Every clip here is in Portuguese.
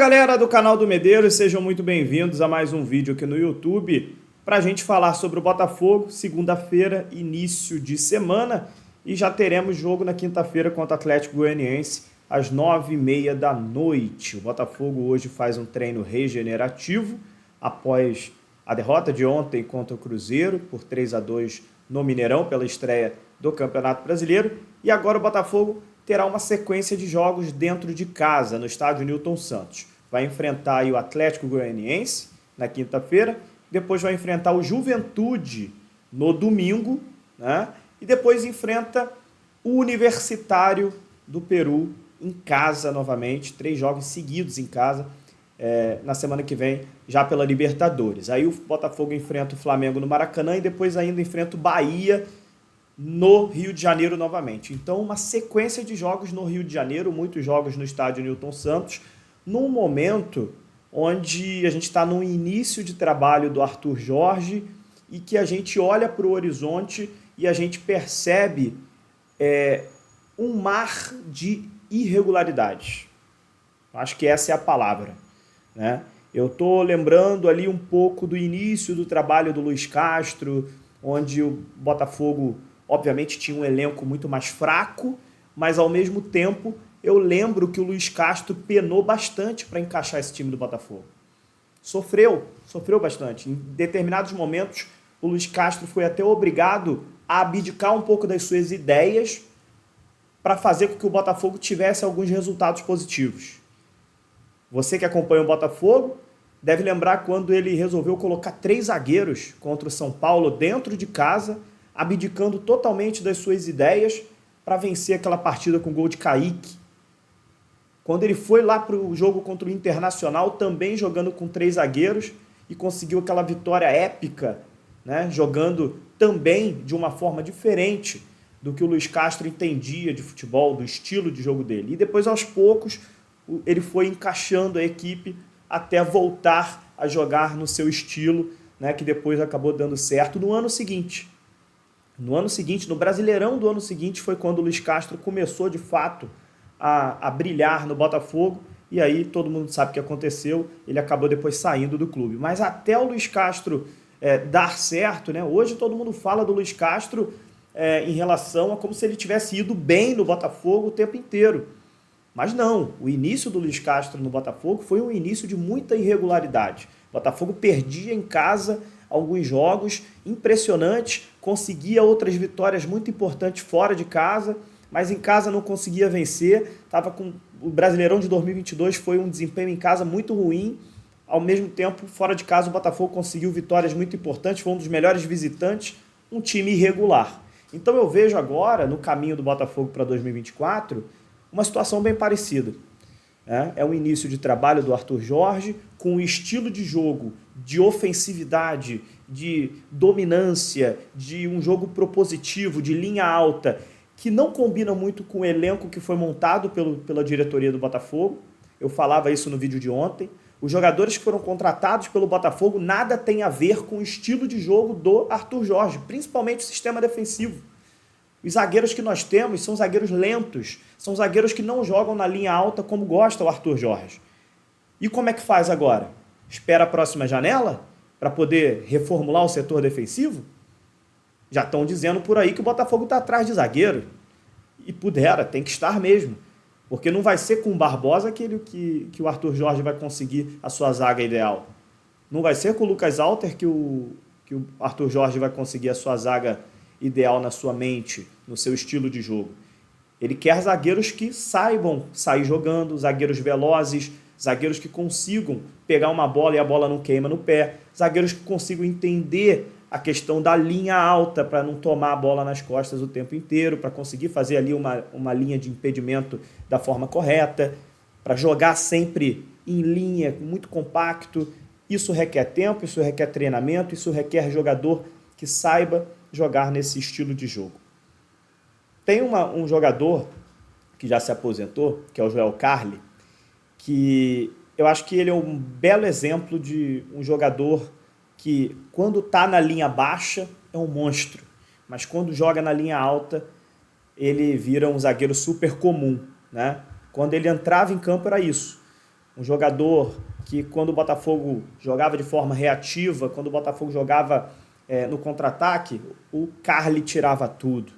Galera do canal do Medeiros, sejam muito bem-vindos a mais um vídeo aqui no YouTube para a gente falar sobre o Botafogo, segunda-feira, início de semana, e já teremos jogo na quinta-feira contra o Atlético Goianiense às 9h30 da noite. O Botafogo hoje faz um treino regenerativo após a derrota de ontem contra o Cruzeiro por 3-2 no Mineirão pela estreia do Campeonato Brasileiro, e agora o Botafogo terá uma sequência de jogos dentro de casa, no estádio Newton Santos. Vai enfrentar aí o Atlético Goianiense na quinta-feira, depois vai enfrentar o Juventude no domingo, né? E depois enfrenta o Universitário do Peru em casa novamente, 3 jogos seguidos em casa, na semana que vem, já pela Libertadores. Aí o Botafogo enfrenta o Flamengo no Maracanã e depois ainda enfrenta o Bahia no Rio de Janeiro novamente. Então, uma sequência de jogos no Rio de Janeiro, muitos jogos no estádio Newton Santos, num momento onde a gente está no início de trabalho do Arthur Jorge e que a gente olha para o horizonte e a gente percebe um mar de irregularidades. Acho que essa é a palavra, né? Eu estou lembrando ali um pouco do início do trabalho do Luiz Castro, onde o Botafogo obviamente tinha um elenco muito mais fraco, mas ao mesmo tempo eu lembro que o Luiz Castro penou bastante para encaixar esse time do Botafogo. Sofreu bastante. Em determinados momentos, o Luiz Castro foi até obrigado a abdicar um pouco das suas ideias para fazer com que o Botafogo tivesse alguns resultados positivos. Você que acompanha o Botafogo deve lembrar quando ele resolveu colocar 3 zagueiros contra o São Paulo dentro de casa, abdicando totalmente das suas ideias para vencer aquela partida com gol de Kaique. Quando ele foi lá para o jogo contra o Internacional, também jogando com 3 zagueiros e conseguiu aquela vitória épica, né? Jogando também de uma forma diferente do que o Luiz Castro entendia de futebol, do estilo de jogo dele. E depois, aos poucos, ele foi encaixando a equipe até voltar a jogar no seu estilo, né? Que depois acabou dando certo no ano seguinte. No Brasileirão do ano seguinte, foi quando o Luiz Castro começou, de fato, a brilhar no Botafogo, e aí todo mundo sabe o que aconteceu, ele acabou depois saindo do clube. Mas até o Luiz Castro dar certo, né? Hoje todo mundo fala do Luiz Castro em relação a como se ele tivesse ido bem no Botafogo o tempo inteiro. Mas não, o início do Luiz Castro no Botafogo foi um início de muita irregularidade. O Botafogo perdia em casa alguns jogos impressionantes, conseguia outras vitórias muito importantes fora de casa, mas em casa não conseguia vencer. O Brasileirão de 2022 foi um desempenho em casa muito ruim, ao mesmo tempo, fora de casa, o Botafogo conseguiu vitórias muito importantes, foi um dos melhores visitantes, um time irregular. Então eu vejo agora, no caminho do Botafogo para 2024, uma situação bem parecida. É um início de trabalho do Arthur Jorge, com um estilo de jogo, de ofensividade, de dominância, de um jogo propositivo, de linha alta, que não combina muito com o elenco que foi montado pela diretoria do Botafogo. Eu falava isso no vídeo de ontem. Os jogadores que foram contratados pelo Botafogo nada tem a ver com o estilo de jogo do Arthur Jorge, principalmente o sistema defensivo. Os zagueiros que nós temos são zagueiros lentos, são zagueiros que não jogam na linha alta como gosta o Arthur Jorge. E como é que faz agora? Espera a próxima janela para poder reformular o setor defensivo? Já estão dizendo por aí que o Botafogo está atrás de zagueiro. E tem que estar mesmo. Porque não vai ser com o Barbosa que o Arthur Jorge vai conseguir a sua zaga ideal. Não vai ser com o Lucas Alter que o Arthur Jorge vai conseguir a sua zaga ideal na sua mente, no seu estilo de jogo. Ele quer zagueiros que saibam sair jogando, zagueiros velozes, zagueiros que consigam pegar uma bola e a bola não queima no pé, zagueiros que consigam entender a questão da linha alta para não tomar a bola nas costas o tempo inteiro, para conseguir fazer ali uma linha de impedimento da forma correta, para jogar sempre em linha, muito compacto. Isso requer tempo, isso requer treinamento, isso requer jogador que saiba jogar nesse estilo de jogo. Tem um jogador que já se aposentou, que é o Joel Carli, que eu acho que ele é um belo exemplo de um jogador que, quando está na linha baixa, é um monstro, mas quando joga na linha alta, ele vira um zagueiro super comum, né? Quando ele entrava em campo era isso. Um jogador que, quando o Botafogo jogava de forma reativa, quando o Botafogo jogava no contra-ataque, o Carly tirava tudo.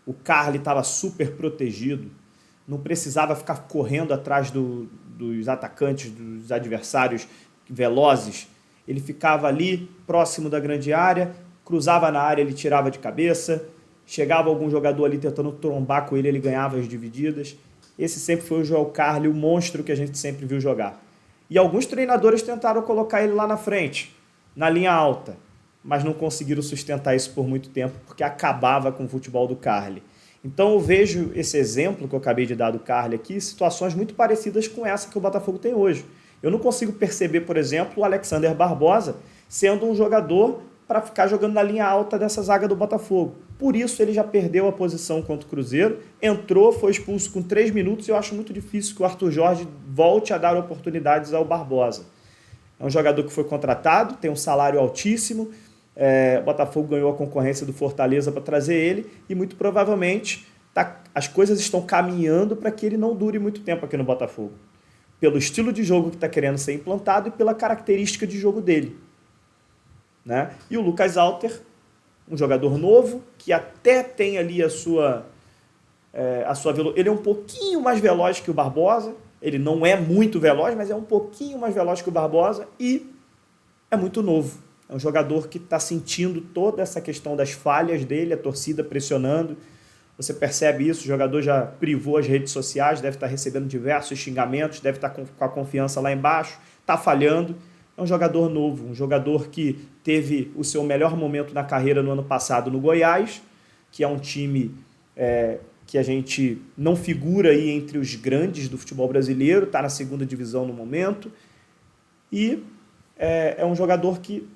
O Carly estava super protegido, não precisava ficar correndo atrás dos atacantes, dos adversários velozes. Ele ficava ali, próximo da grande área, cruzava na área, ele tirava de cabeça, chegava algum jogador ali tentando trombar com ele, ele ganhava as divididas. Esse sempre foi o Joel Carly, o monstro que a gente sempre viu jogar. E alguns treinadores tentaram colocar ele lá na frente, na linha alta, mas não conseguiram sustentar isso por muito tempo, porque acabava com o futebol do Carly. Então eu vejo esse exemplo que eu acabei de dar do Carly aqui, situações muito parecidas com essa que o Botafogo tem hoje. Eu não consigo perceber, por exemplo, o Alexander Barbosa sendo um jogador para ficar jogando na linha alta dessa zaga do Botafogo. Por isso ele já perdeu a posição contra o Cruzeiro, entrou, foi expulso com 3 minutos e eu acho muito difícil que o Arthur Jorge volte a dar oportunidades ao Barbosa. É um jogador que foi contratado, tem um salário altíssimo, o Botafogo ganhou a concorrência do Fortaleza para trazer ele e muito provavelmente as coisas estão caminhando para que ele não dure muito tempo aqui no Botafogo. Pelo estilo de jogo que está querendo ser implantado e pela característica de jogo dele. Né? E o Lucas Alter, um jogador novo, que até tem ali a sua velocidade. Ele é um pouquinho mais veloz que o Barbosa, ele não é muito veloz, mas é um pouquinho mais veloz que o Barbosa e é muito novo. É um jogador que está sentindo toda essa questão das falhas dele, a torcida pressionando. Você percebe isso, o jogador já privou as redes sociais, deve estar recebendo diversos xingamentos, deve estar com a confiança lá embaixo, está falhando. É um jogador novo, um jogador que teve o seu melhor momento na carreira no ano passado no Goiás, que é um time que a gente não figura aí entre os grandes do futebol brasileiro, está na segunda divisão no momento, e é um jogador que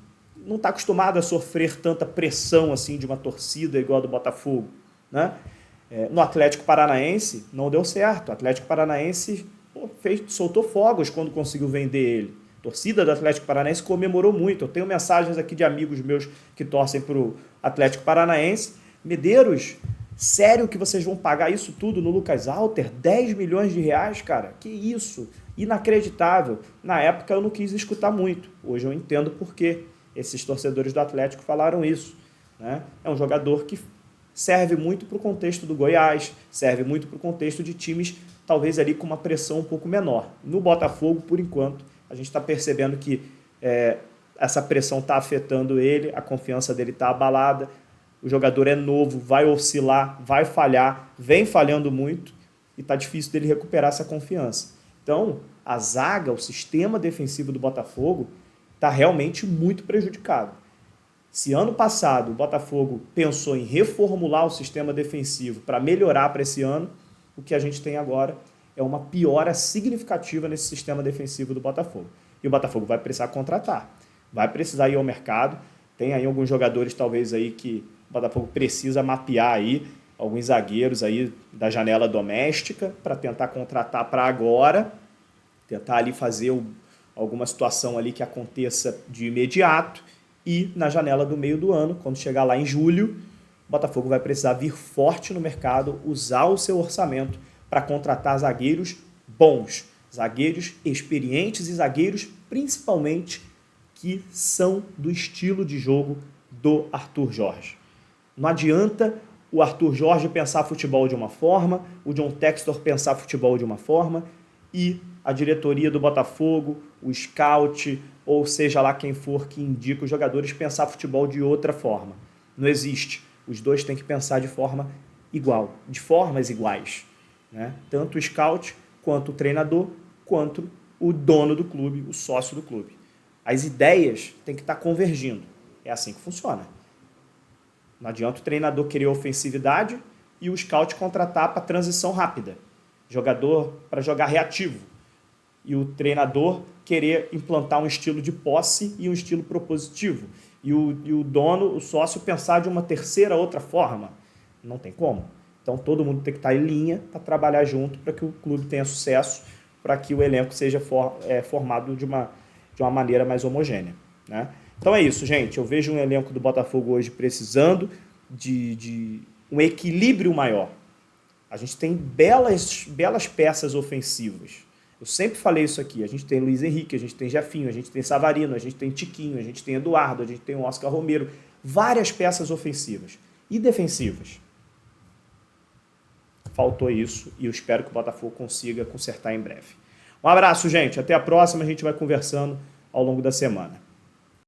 não está acostumado a sofrer tanta pressão assim de uma torcida igual a do Botafogo. Né? No Atlético Paranaense não deu certo, o Atlético Paranaense soltou fogos quando conseguiu vender ele. A torcida do Atlético Paranaense comemorou muito. Eu tenho mensagens aqui de amigos meus que torcem para o Atlético Paranaense. Medeiros, sério que vocês vão pagar isso tudo no Lucas Alter? 10 milhões de reais, cara? Que isso? Inacreditável. Na época eu não quis escutar muito. Hoje eu entendo por quê esses torcedores do Atlético falaram isso. Né? É um jogador que serve muito para o contexto do Goiás, serve muito para o contexto de times talvez ali com uma pressão um pouco menor. No Botafogo, por enquanto, a gente está percebendo que essa pressão está afetando ele, a confiança dele está abalada, o jogador é novo, vai oscilar, vai falhar, vem falhando muito e está difícil dele recuperar essa confiança. Então, a zaga, o sistema defensivo do Botafogo está realmente muito prejudicado. Se ano passado o Botafogo pensou em reformular o sistema defensivo para melhorar para esse ano, o que a gente tem agora é uma piora significativa nesse sistema defensivo do Botafogo. E o Botafogo vai precisar contratar, vai precisar ir ao mercado. Tem aí alguns jogadores talvez aí que o Botafogo precisa mapear aí, alguns zagueiros aí da janela doméstica para tentar contratar para agora, tentar ali fazer alguma situação ali que aconteça de imediato e na janela do meio do ano, quando chegar lá em julho, o Botafogo vai precisar vir forte no mercado, usar o seu orçamento para contratar zagueiros bons, zagueiros experientes e zagueiros principalmente que são do estilo de jogo do Arthur Jorge. Não adianta o Arthur Jorge pensar futebol de uma forma, o John Textor pensar futebol de uma forma e a diretoria do Botafogo, o scout, ou seja lá quem for que indica os jogadores pensar futebol de outra forma. Não existe. Os dois têm que pensar de forma igual, de formas iguais. Né? Tanto o scout, quanto o treinador, quanto o dono do clube, o sócio do clube. As ideias têm que estar convergindo. É assim que funciona. Não adianta o treinador querer ofensividade e o scout contratar para transição rápida. Jogador para jogar reativo. E o treinador querer implantar um estilo de posse e um estilo propositivo. E o dono, o sócio, pensar de uma terceira, outra forma. Não tem como. Então todo mundo tem que estar em linha para trabalhar junto para que o clube tenha sucesso, para que o elenco seja formado de uma maneira mais homogênea. Né? Então é isso, gente. Eu vejo um elenco do Botafogo hoje precisando de um equilíbrio maior. A gente tem belas peças ofensivas. Eu sempre falei isso aqui. A gente tem Luiz Henrique, a gente tem Jefinho, a gente tem Savarino, a gente tem Tiquinho, a gente tem Eduardo, a gente tem o Oscar Romero. Várias peças ofensivas e defensivas. Faltou isso e eu espero que o Botafogo consiga consertar em breve. Um abraço, gente. Até a próxima. A gente vai conversando ao longo da semana.